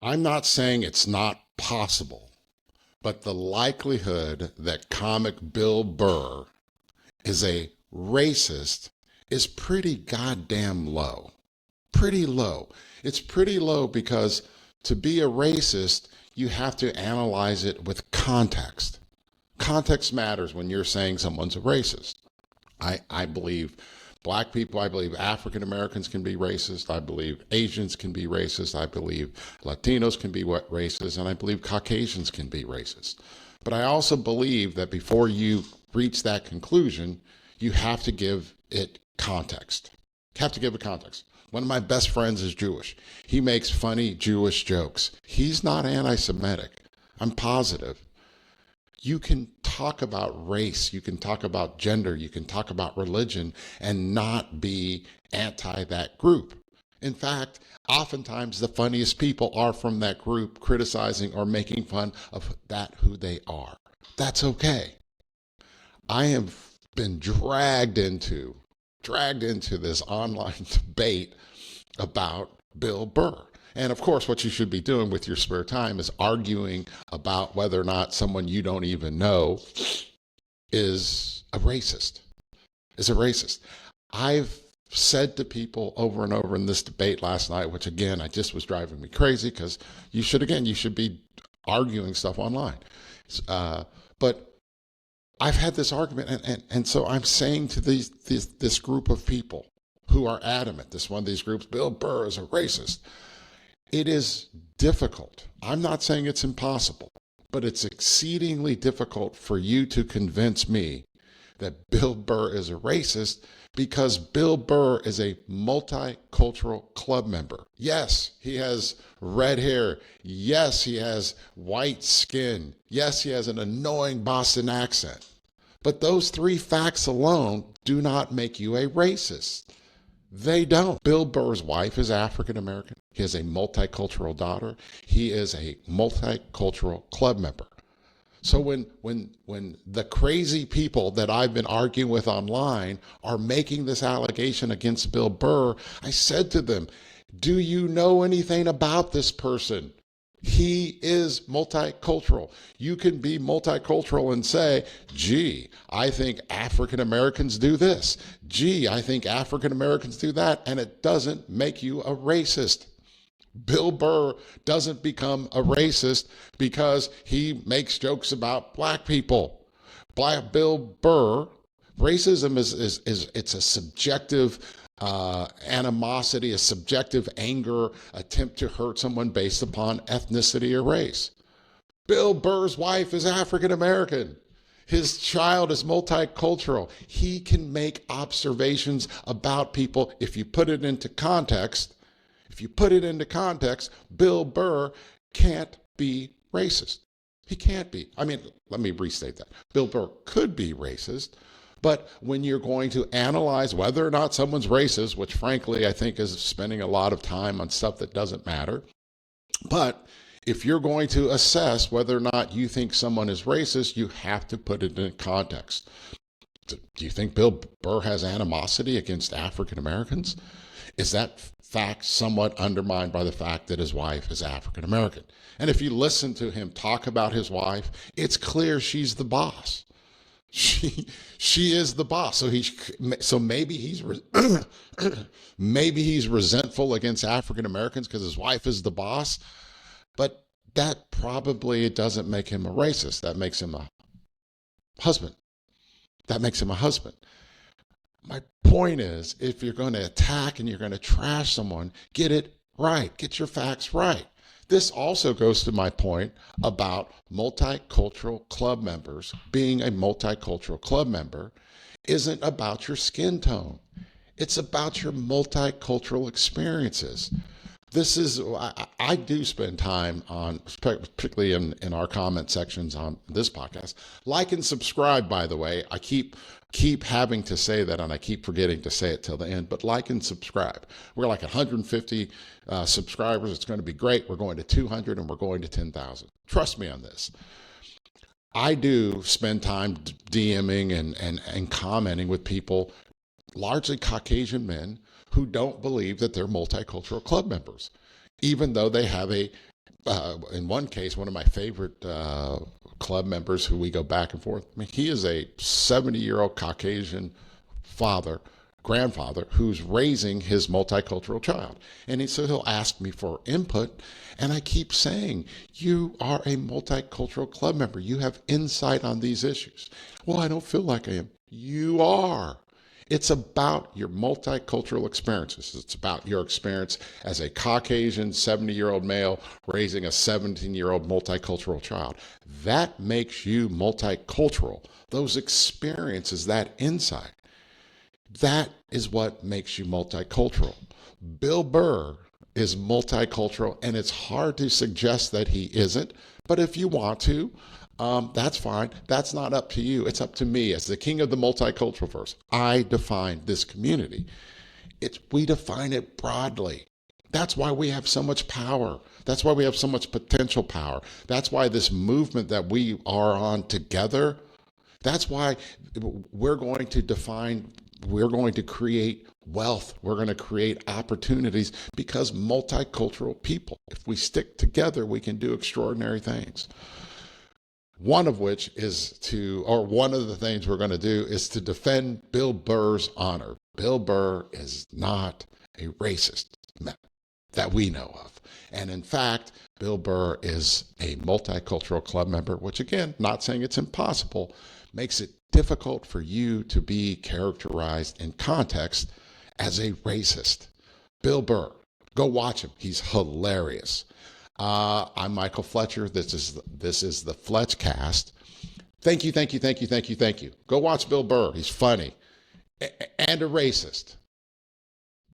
I'm not saying it's not possible, but the likelihood that comic Bill Burr is a racist is pretty goddamn low. Pretty low. It's pretty low because to be a racist, you have to analyze it with context. Context matters when you're saying someone's a racist. I believe black people, I believe African Americans can be racist. I believe Asians can be racist. I believe Latinos can be racist. And I believe Caucasians can be racist. But I also believe that before you reach that conclusion, you have to give it context. You have to give it context. One of my best friends is Jewish. He makes funny Jewish jokes. He's not anti-Semitic. I'm positive. You can talk about race, you can talk about gender, you can talk about religion and not be anti that group. In fact, oftentimes the funniest people are from that group criticizing or making fun of that who they are. That's okay. I have been dragged into this online debate about Bill Burr. And of course, what you should be doing with your spare time is arguing about whether or not someone you don't even know is a racist. I've said to people over and over in this debate last night, which again, I just was driving me crazy because you should be arguing stuff online. But I've had this argument, and so I'm saying to this group of people who are adamant, this one of these groups, Bill Burr is a racist. It is difficult. I'm not saying it's impossible, but it's exceedingly difficult for you to convince me that Bill Burr is a racist because Bill Burr is a multicultural club member. Yes, he has red hair. Yes, he has white skin. Yes, he has an annoying Boston accent. But those three facts alone do not make you a racist. They don't. Bill Burr's wife is African American. He has a multicultural daughter. He is a multicultural club member. So when the crazy people that I've been arguing with online are making this allegation against Bill Burr, I said to them, do you know anything about this person? He is multicultural. You can be multicultural and say, gee, I think African Americans do this. Gee, I think African Americans do that. And it doesn't make you a racist. Bill Burr doesn't become a racist because he makes jokes about black people. Bill Burr, racism is it's a subjective animosity, a subjective anger, attempt to hurt someone based upon ethnicity or race. Bill Burr's wife is African American. His child is multicultural. He can make observations about people. If you put it into context, Bill Burr can't be racist. He can't be. I mean, let me restate that. Bill Burr could be racist, but when you're going to analyze whether or not someone's racist, which frankly I think is spending a lot of time on stuff that doesn't matter, but if you're going to assess whether or not you think someone is racist, you have to put it in context. Do you think Bill Burr has animosity against African Americans? Is that fact somewhat undermined by the fact that his wife is African American? And if you listen to him talk about his wife, it's clear she's the boss. She is the boss. So maybe he's maybe he's resentful against African Americans because his wife is the boss, but that probably it doesn't make him a racist. That makes him a husband. My point is, if you're going to attack and you're going to trash someone, get it right. Get your facts right. This also goes to my point about multicultural club members. Being a multicultural club member isn't about your skin tone. It's about your multicultural experiences. This is, I do spend time on, particularly in our comment sections on this podcast. Like and subscribe, by the way. I keep having to say that, and I keep forgetting to say it till the end, but like and subscribe. We're like 150 subscribers. It's going to be great. We're going to 200 and we're going to 10,000. Trust me on this. I do spend time DMing and commenting with people, largely Caucasian men, who don't believe that they're multicultural club members, even though they have a In one case, one of my favorite club members who we go back and forth, I mean, he is a 70-year-old Caucasian father, grandfather, who's raising his multicultural child. And so he'll ask me for input. And I keep saying, you are a multicultural club member. You have insight on these issues. Well, I don't feel like I am. You are. It's about your multicultural experiences. It's about your experience as a Caucasian 70-year-old male raising a 17-year-old multicultural child. That makes you multicultural. Those experiences, that insight, that is what makes you multicultural. Bill Burr is multicultural, and it's hard to suggest that he isn't. But if you want to, that's fine. That's not up to you. It's up to me as the king of the multicultural verse. I define this community. We define it broadly. That's why we have so much power. That's why we have so much potential power. That's why this movement that we are on together, that's why we're going to create wealth. We're going to create opportunities because multicultural people, if we stick together, we can do extraordinary things. One of which is one of the things we're going to do is to defend Bill Burr's honor. Bill Burr is not a racist that we know of. And in fact, Bill Burr is a multicultural club member, which again, not saying it's impossible, makes it difficult for you to be characterized in context as a racist. Bill Burr, go watch him. He's hilarious. I'm Michael Fletcher. This is the Fletchcast. Thank you. Go watch Bill Burr. He's funny and a racist.